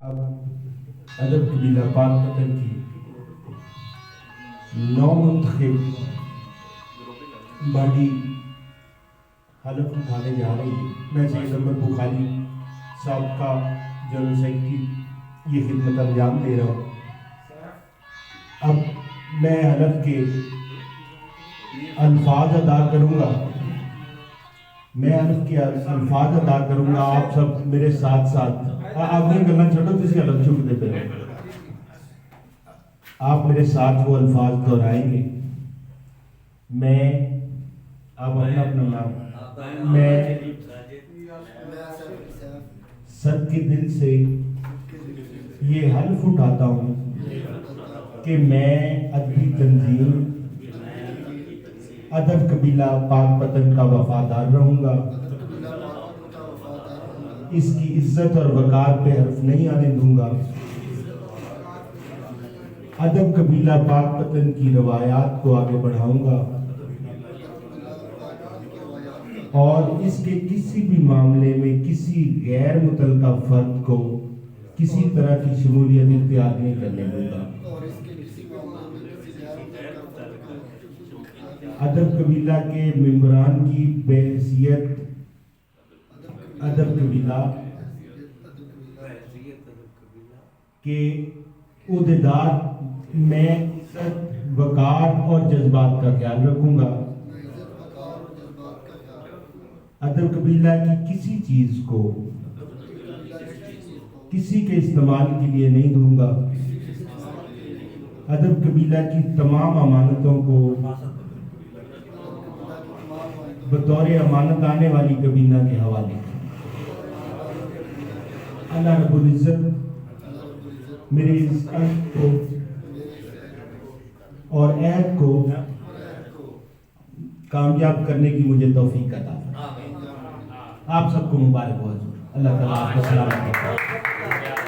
اب ادب قبیلہ پاک پتن کی نو منتخب باڈی حلف اٹھانے جا رہی ہے۔ میں سید احمد بخاری صاحب کا جنرل سیکرٹری یہ خدمت انجام دے رہا ہوں۔ اب میں حلف کے الفاظ ادا کروں گا، آپ سب میرے ساتھ ساتھ آپ نے گلنا چھوڑو جس کے الگ چک دیتے ہیں، آپ میرے ساتھ وہ الفاظ دہرائیں گے۔ میں اب اپنا نام میں سب کے دل سے یہ حلف اٹھاتا ہوں کہ میں ادبی تنظیم ادب قبیلہ پاک پتن کا وفادار رہوں گا، اس کی عزت اور وقار پہ حرف نہیں آنے دوں گا، ادب قبیلہ پاک پتن کی روایات کو آگے بڑھاؤں گا اور اس کے کسی بھی معاملے میں کسی غیر متعلقہ فرد کو کسی طرح کی شمولیت اختیار نہیں کرنے دوں گا۔ ادب قبیلہ کے ممبران کی بحیثیت ادب قبیلہ کے عہدیدار میں عزت، وقار اور جذبات کا خیال رکھوں گا۔ ادب قبیلہ کی کسی چیز کو کسی کے استعمال کے لیے نہیں دوں گا۔ ادب قبیلہ کی تمام امانتوں کو بطور امانت آنے والی کابینہ کے حوالے اللہ رب العزت میرے اس عہد کو اور عہد کو کامیاب کرنے کی مجھے توفیق عطا فرمائے۔ آپ سب کو مبارک ہو حضور، اللہ تعالیٰ آپ کو سلامت رکھے۔